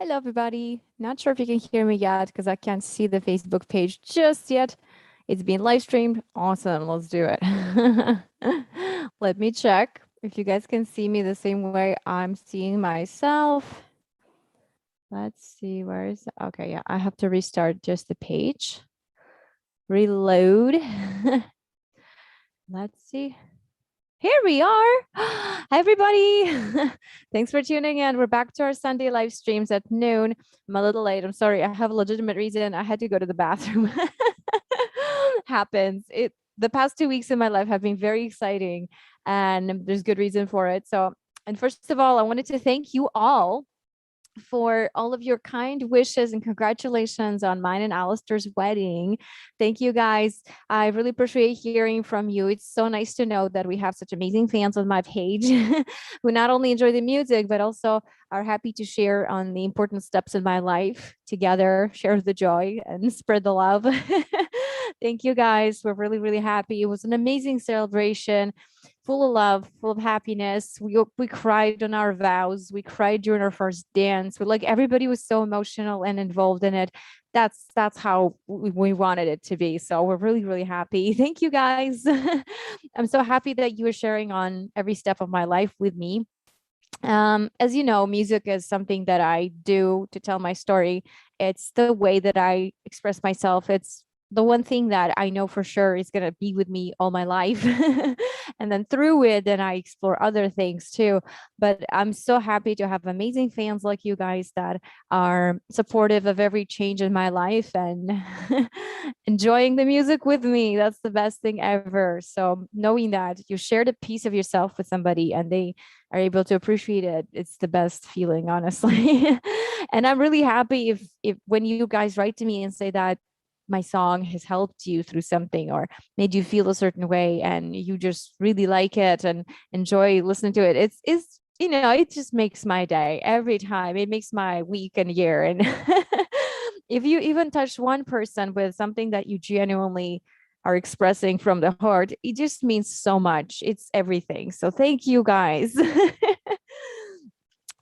Hello, everybody. Not sure if you can hear me yet because I can't see the Facebook page just yet. It's being live streamed. Awesome. Let's do it. Let me check if you guys can see me the same way I'm seeing myself. Let's see. Where is it? Okay. Yeah, I have to restart just the page. Reload. Let's see. Here we are. Hi, everybody. Thanks for tuning in. We're back to our Sunday live streams at noon. I'm a little late. I'm sorry. I have a legitimate reason. I had to go to the bathroom. Happens. The past 2 weeks in my life have been very exciting, and there's good reason for it. So, and first of all, I wanted to thank you all for all of your kind wishes and congratulations on mine and Alastair's wedding. Thank you guys. I really appreciate hearing from you. It's so nice to know that we have such amazing fans on my page who not only enjoy the music, but also are happy to share on the important steps in my life together, share the joy and spread the love. Thank you guys. We're really, really happy. It was an amazing celebration, full of love, full of happiness. We cried on our vows. We cried during our first dance. Like everybody was so emotional and involved in it. That's how we wanted it to be. So we're really, really happy. Thank you guys. I'm so happy that you are sharing on every step of my life with me. As you know, music is something that I do to tell my story. It's the way that I express myself. It's the one thing that I know for sure is going to be with me all my life. And then through it, then I explore other things too. But I'm so happy to have amazing fans like you guys that are supportive of every change in my life and enjoying the music with me. That's the best thing ever. So knowing that you shared a piece of yourself with somebody and they are able to appreciate it, it's the best feeling, honestly. And I'm really happy if when you guys write to me and say that my song has helped you through something or made you feel a certain way and you just really like it and enjoy listening to it. It's it just makes my day every time. It makes my week and year. And if you even touch one person with something that you genuinely are expressing from the heart, it just means so much. It's everything. So thank you guys.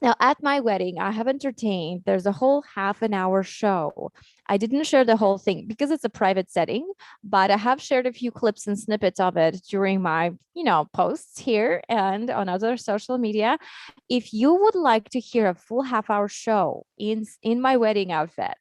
Now, at my wedding, I have entertained. There's a whole half an hour show. I didn't share the whole thing because it's a private setting, but I have shared a few clips and snippets of it during my, posts here and on other social media. If you would like to hear a full half-hour show in my wedding outfit,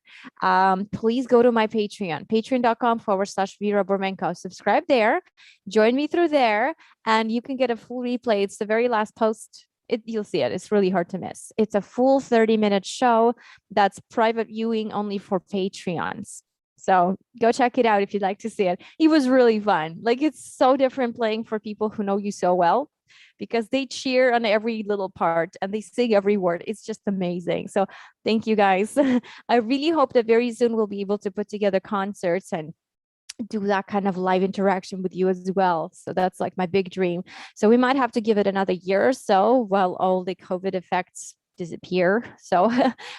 please go to my Patreon, patreon.com/Vera Bormenko. Subscribe there, join me through there, and you can get a full replay. It's the very last post. You'll see it. It's really hard to miss. It's a full 30-minute show that's private viewing only for Patreons. So go check it out if you'd like to see it. It was really fun. Like it's so different playing for people who know you so well because they cheer on every little part and they sing every word. It's just amazing. So thank you guys. I really hope that very soon we'll be able to put together concerts and do that kind of live interaction with you as well. So that's like my big dream. So we might have to give it another year or so while all the COVID effects disappear. So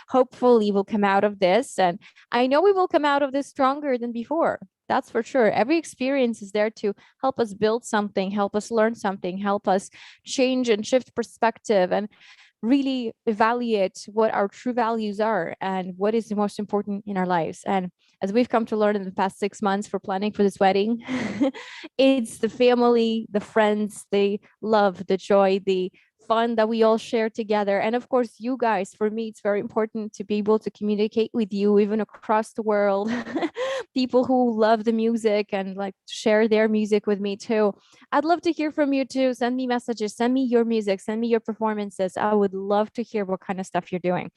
hopefully we'll come out of this. And I know we will come out of this stronger than before. That's for sure. Every experience is there to help us build something, help us learn something, help us change and shift perspective and really evaluate what our true values are and what is the most important in our lives. And as we've come to learn in the past 6 months for planning for this wedding, it's the family, the friends, the love, the joy, the fun that we all share together. And of course, you guys, for me, it's very important to be able to communicate with you even across the world. People who love the music and like to share their music with me too. I'd love to hear from you too. Send me messages, send me your music, send me your performances. I would love to hear what kind of stuff you're doing.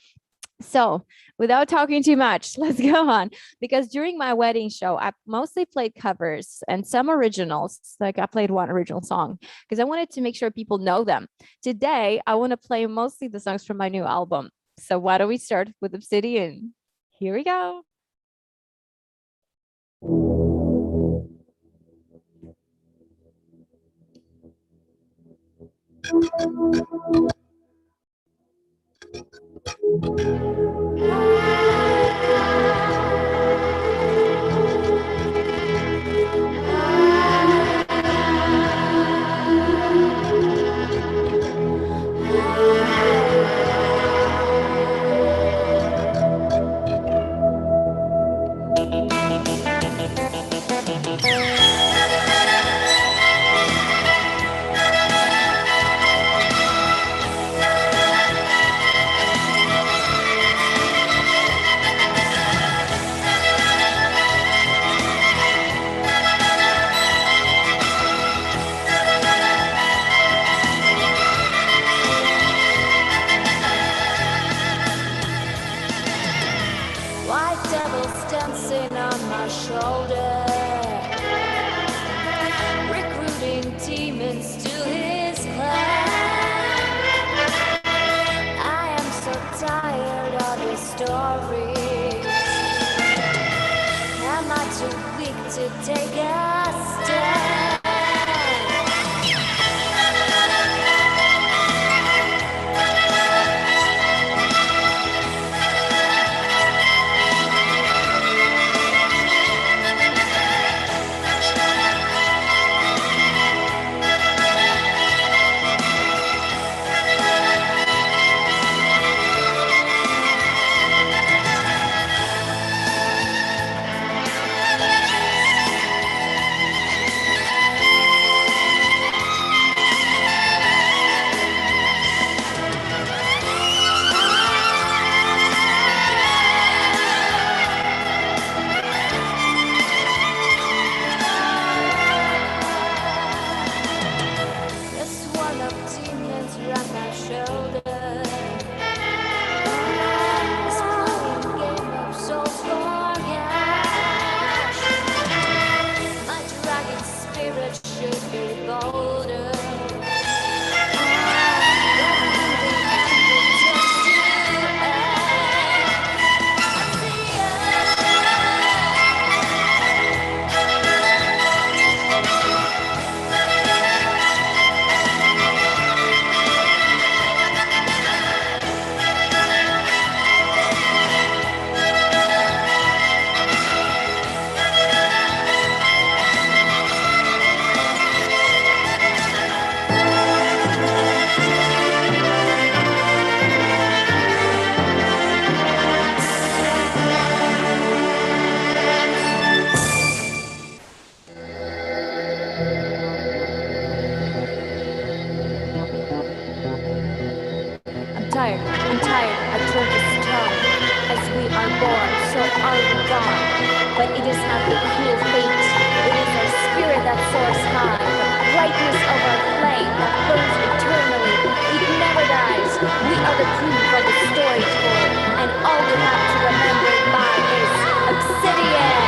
So without talking too much, let's go on. Because during my wedding show, I mostly played covers and some originals. Like I played one original song because I wanted to make sure people know them. Today, I want to play mostly the songs from my new album. So why don't we start with Obsidian? Here we go. lying on my shoulder, recruiting demons to his clan. I am so tired of his stories. Am I too weak to take a stand? I'm tired, I turn to stone. As we are born, so are we gone. But it is not the cruel fate. It is our spirit that soars high. The brightness of our flame that burns eternally. It never dies. We are the proof of the story told. And all we have to remember it by is obsidian.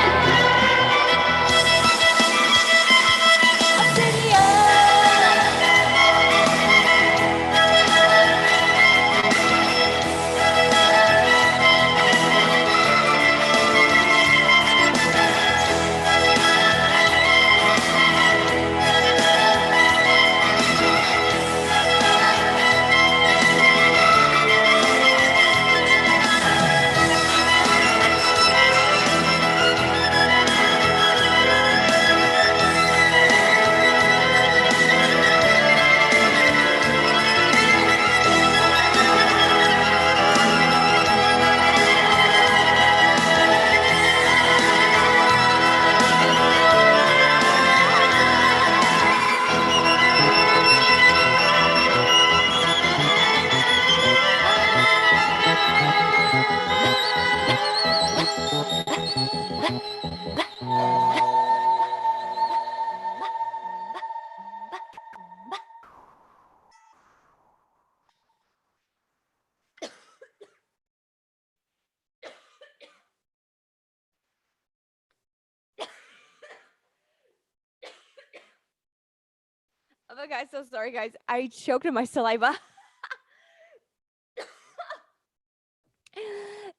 Oh my God, so sorry, guys. I choked on my saliva.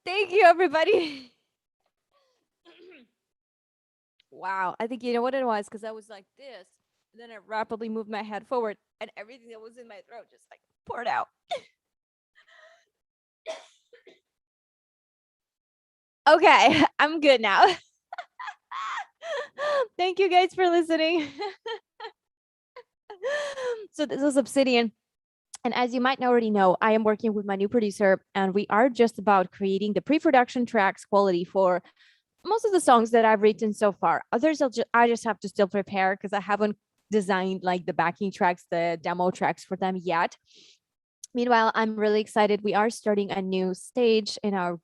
Thank you, everybody. Wow, I think you know what it was, because I was like this, and then I rapidly moved my head forward, and everything that was in my throat just like poured out. Okay, I'm good now. Thank you guys for listening. So this was Obsidian. And as you might already know, I am working with my new producer, and we are just about creating the pre-production tracks quality for most of the songs that I've written so far. Others I just have to still prepare because I haven't designed like the backing tracks, the demo tracks for them yet. Meanwhile, I'm really excited. We are starting a new stage in our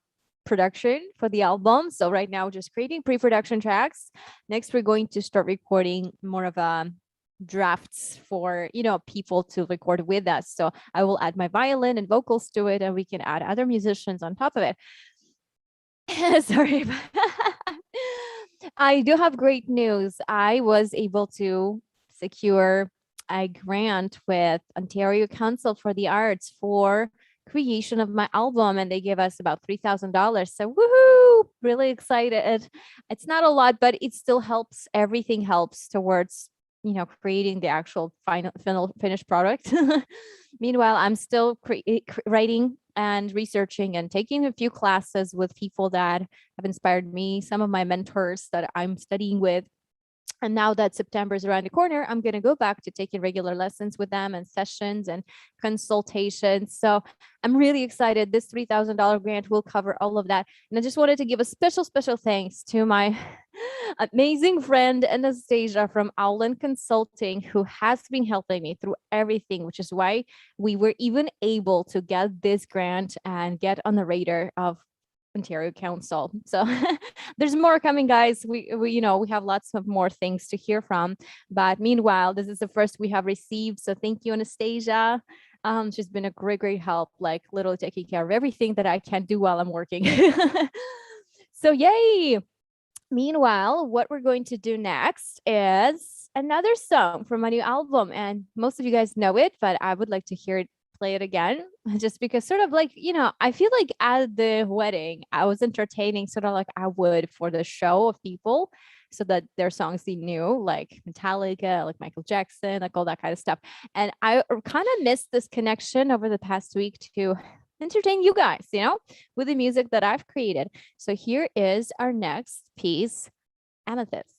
production for the album. So right now, just creating pre-production tracks. Next, we're going to start recording more of a drafts for people to record with us. So I will add my violin and vocals to it, and we can add other musicians on top of it. Sorry. I do have great news. I was able to secure a grant with Ontario Council for the Arts for creation of my album, and they gave us about $3,000. So woohoo! Really excited. It's not a lot, but it still helps. Everything helps towards creating the actual final finished product. Meanwhile, I'm still writing and researching and taking a few classes with people that have inspired me, some of my mentors that I'm studying with. And now that September is around the corner, I'm going to go back to taking regular lessons with them and sessions and consultations. So I'm really excited. This $3,000 grant will cover all of that. And I just wanted to give a special, special thanks to my amazing friend Anastasia from Owlin Consulting, who has been helping me through everything, which is why we were even able to get this grant and get on the radar of Ontario Council. So there's more coming, guys. We have lots of more things to hear from. But meanwhile, this is the first we have received. So thank you, Anastasia. She's been a great help, like literally taking care of everything that I can't do while I'm working. So yay. Meanwhile, what we're going to do next is another song from my new album. And most of you guys know it, but I would like to hear it, play it again, just because sort of like, I feel like at the wedding, I was entertaining sort of like I would for the show of people so that their songs they knew, like Metallica, like Michael Jackson, like all that kind of stuff. And I kind of missed this connection over the past week to entertain you guys, with the music that I've created. So here is our next piece, Amethyst.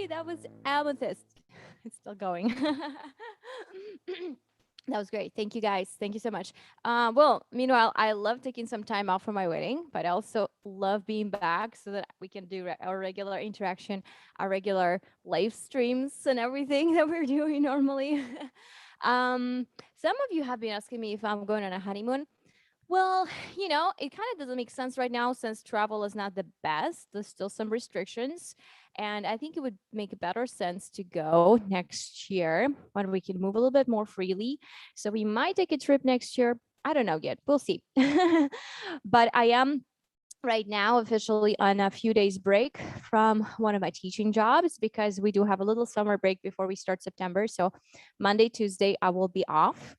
That was Amethyst. It's still going. That was great. Thank you guys. Thank you so much. Well, meanwhile, I love taking some time off for my wedding, but I also love being back so that we can do our regular interaction, our regular live streams and everything that we're doing normally. Some of you have been asking me if I'm going on a honeymoon. Well, it kind of doesn't make sense right now since travel is not the best. There's still some restrictions. And I think it would make better sense to go next year when we can move a little bit more freely. So we might take a trip next year. I don't know yet. We'll see. But I am right now officially on a few days break from one of my teaching jobs because we do have a little summer break before we start September. So Monday, Tuesday, I will be off.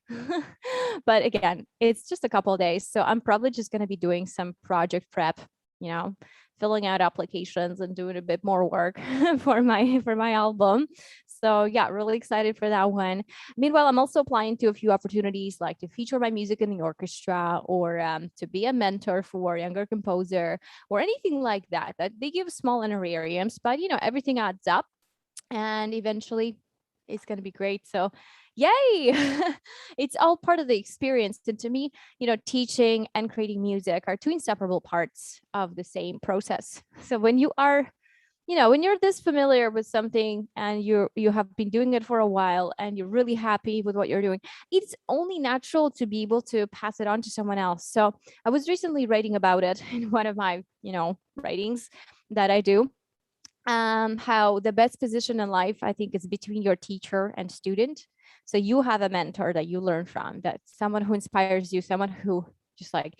But again, it's just a couple of days. So I'm probably just going to be doing some project prep, filling out applications and doing a bit more work for my album. So yeah, really excited for that one. Meanwhile, I'm also applying to a few opportunities like to feature my music in the orchestra or to be a mentor for a younger composer or anything like that. That they give small honorariums, but everything adds up and eventually it's going to be great. So yay. It's all part of the experience. And to me, teaching and creating music are two inseparable parts of the same process. So when you are when you're this familiar with something and you have been doing it for a while and you're really happy with what you're doing, it's only natural to be able to pass it on to someone else. So I was recently writing about it in one of my writings that I do, how the best position in life I think is between your teacher and student. So you have a mentor that you learn from, that someone who inspires you, someone who just like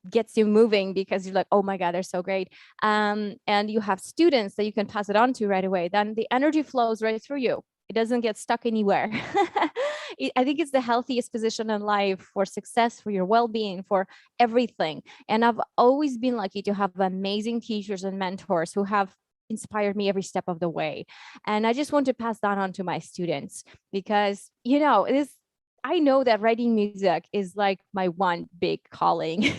gets you moving because you're like, oh my God, they're so great. And you have students that you can pass it on to right away. Then the energy flows right through you. It doesn't get stuck anywhere. I think it's the healthiest position in life for success, for your well-being, for everything. And I've always been lucky to have amazing teachers and mentors who have inspired me every step of the way. And I just want to pass that on to my students because, it is I know that writing music is like my one big calling.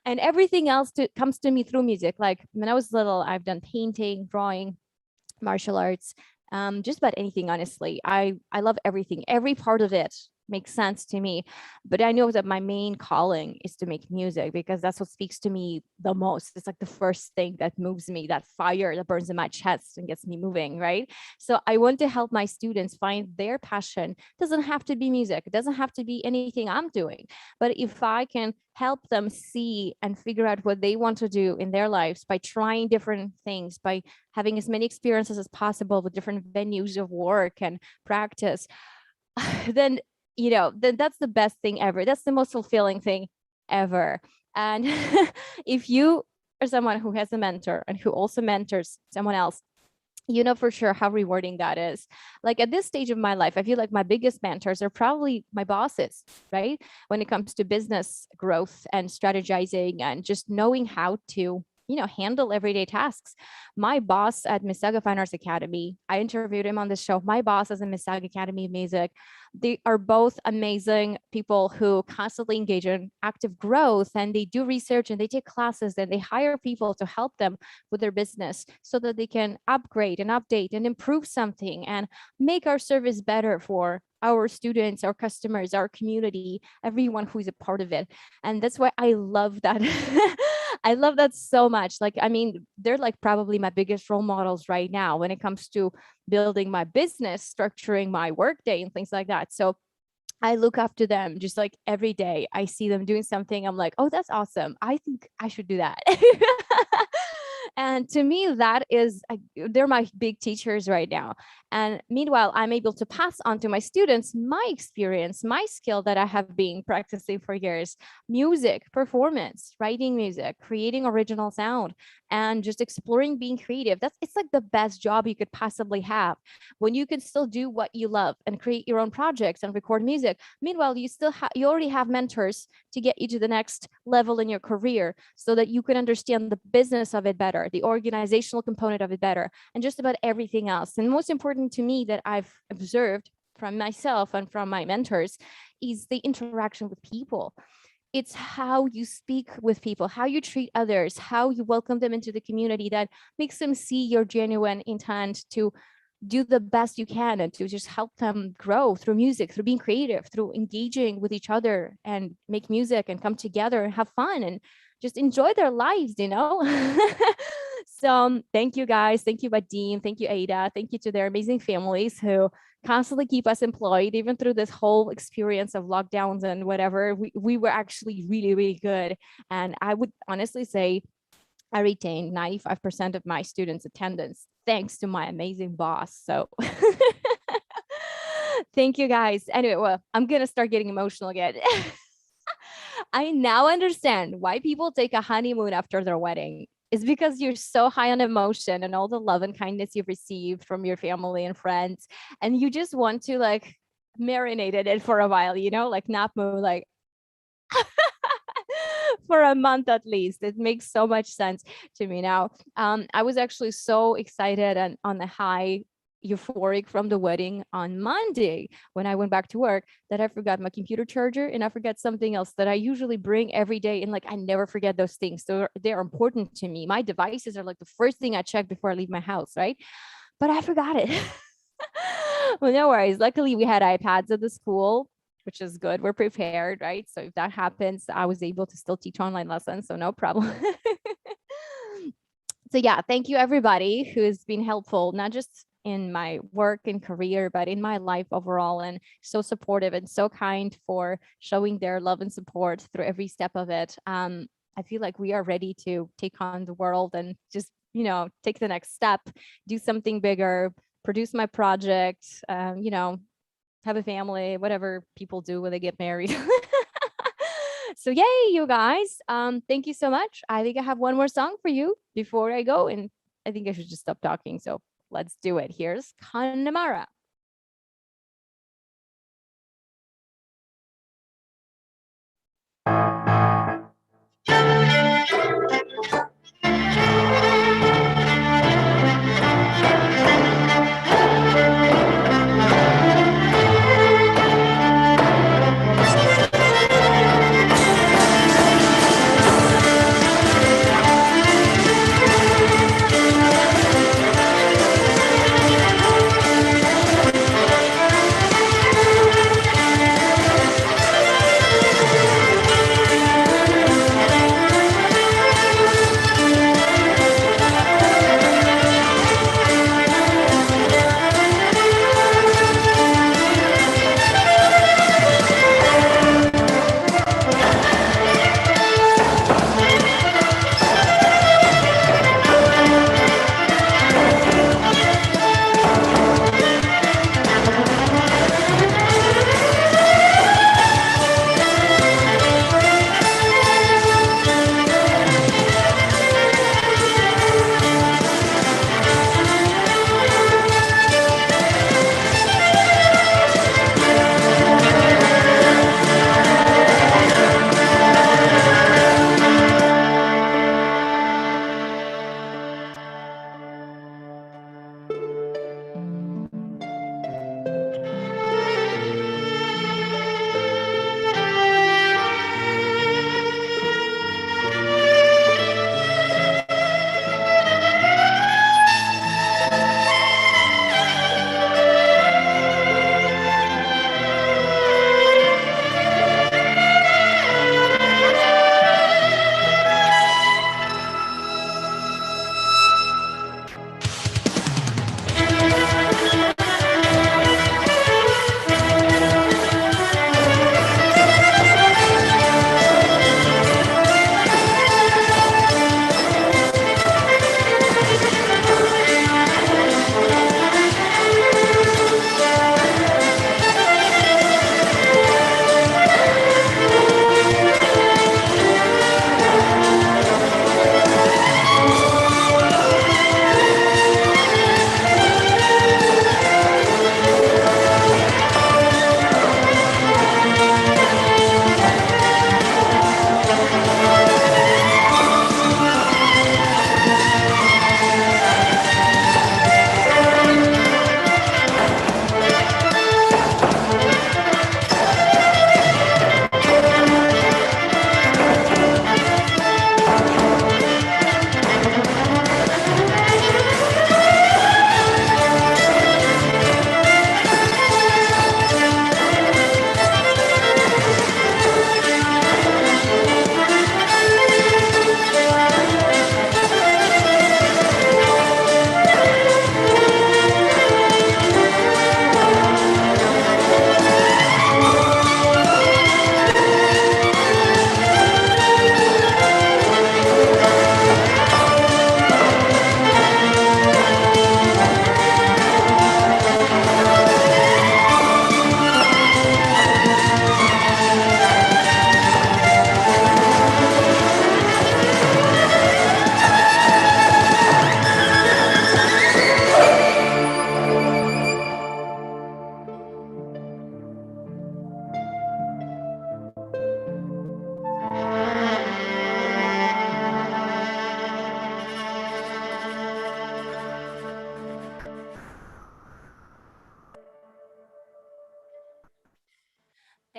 And everything else comes to me through music. Like when I was little, I've done painting, drawing, martial arts, just about anything, honestly. I love everything. Every part of it makes sense to me. But I know that my main calling is to make music because that's what speaks to me the most. It's like the first thing that moves me, that fire that burns in my chest and gets me moving, right? So I want to help my students find their passion. It doesn't have to be music. It doesn't have to be anything I'm doing. But if I can help them see and figure out what they want to do in their lives by trying different things, by having as many experiences as possible with different venues of work and practice, then then that's the best thing ever. That's the most fulfilling thing ever. And if you are someone who has a mentor and who also mentors someone else, for sure how rewarding that is. Like at this stage of my life, I feel like my biggest mentors are probably my bosses, right? When it comes to business growth and strategizing and just knowing how to handle everyday tasks. My boss at Misaga Fine Arts Academy, I interviewed him on the show. My boss is in Misaga Academy of Music. They are both amazing people who constantly engage in active growth, and they do research and they take classes and they hire people to help them with their business so that they can upgrade and update and improve something and make our service better for our students, our customers, our community, everyone who's a part of it. And that's why I love that. I love that so much. Like, I mean, they're like probably my biggest role models right now when it comes to building my business, structuring my workday and things like that. So I look up to them just like every day. I see them doing something. I'm like, oh, that's awesome. I think I should do that. And to me, that is, they're my big teachers right now. And meanwhile, I'm able to pass on to my students my experience, my skill that I have been practicing for years: music, performance, writing music, creating original sound, and just exploring being creative. It's like the best job you could possibly have when you can still do what you love and create your own projects and record music. Meanwhile, you already have mentors to get you to the next level in your career so that you can understand the business of it better, the organizational component of it better, and just about everything else. And most important to me that I've observed from myself and from my mentors is the interaction with people. It's how you speak with people, how you treat others, how you welcome them into the community that makes them see your genuine intent to do the best you can and to just help them grow through music, through being creative, through engaging with each other and make music and come together and have fun and just enjoy their lives, you know? So thank you guys. Thank you, Vadim. Thank you, Ada. Thank you to their amazing families who constantly keep us employed, even through this whole experience of lockdowns and whatever. We were actually really, really good. And I would honestly say I retained 95% of my students' attendance thanks to my amazing boss. So thank you guys. Anyway, well, I'm going to start getting emotional again. I now understand why people take a honeymoon after their wedding. It's because you're so high on emotion and all the love and kindness you've received from your family and friends. And you just want to like marinate in it for a while, you know, like not move, like for a month at least. It makes so much sense to me now. I was actually so excited and on the high euphoric from the wedding on Monday when I went back to work that I forgot my computer charger and I forgot something else that I usually bring every day. And like, I never forget those things. So they're important to me. My devices are like the first thing I check before I leave my house, right? But I forgot it. Well, no worries. Luckily, we had iPads at the school, which is good. We're prepared, right? So if that happens, I was able to still teach online lessons. So no problem. So yeah, thank you everybody who's been helpful, not just in my work and career, but in my life overall, and so supportive and so kind for showing their love and support through every step of it. I feel like we are ready to take on the world and just, you know, take the next step, do something bigger, produce my project, you know, have a family, whatever people do when they get married. So yay, you guys. Thank you so much. I think I have one more song for you before I go, and I think I should just stop talking. So let's do it. Here's Connemara.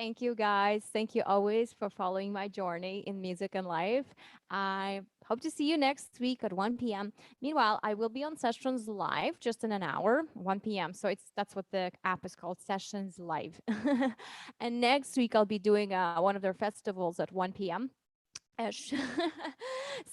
Thank you, guys. Thank you always for following my journey in music and life. I hope to see you next week at 1 p.m. Meanwhile, I will be on Sessions Live just in an hour, 1 p.m. So that's what the app is called, Sessions Live. And next week, I'll be doing one of their festivals at 1 p.m. ish.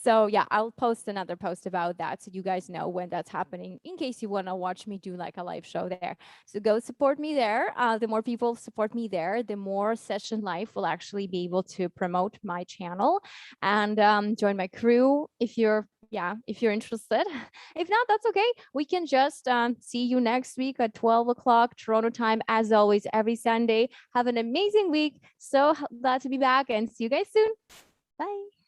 So yeah, I'll post another post about that so you guys know when that's happening in case you want to watch me do like a live show there. So go support me there. The more people support me there, the more Session Life will actually be able to promote my channel and join my crew if you're interested. If not, that's okay. We can just see you next week at 12 o'clock Toronto time, as always, every Sunday. Have an amazing week. So glad to be back and see you guys soon. Bye.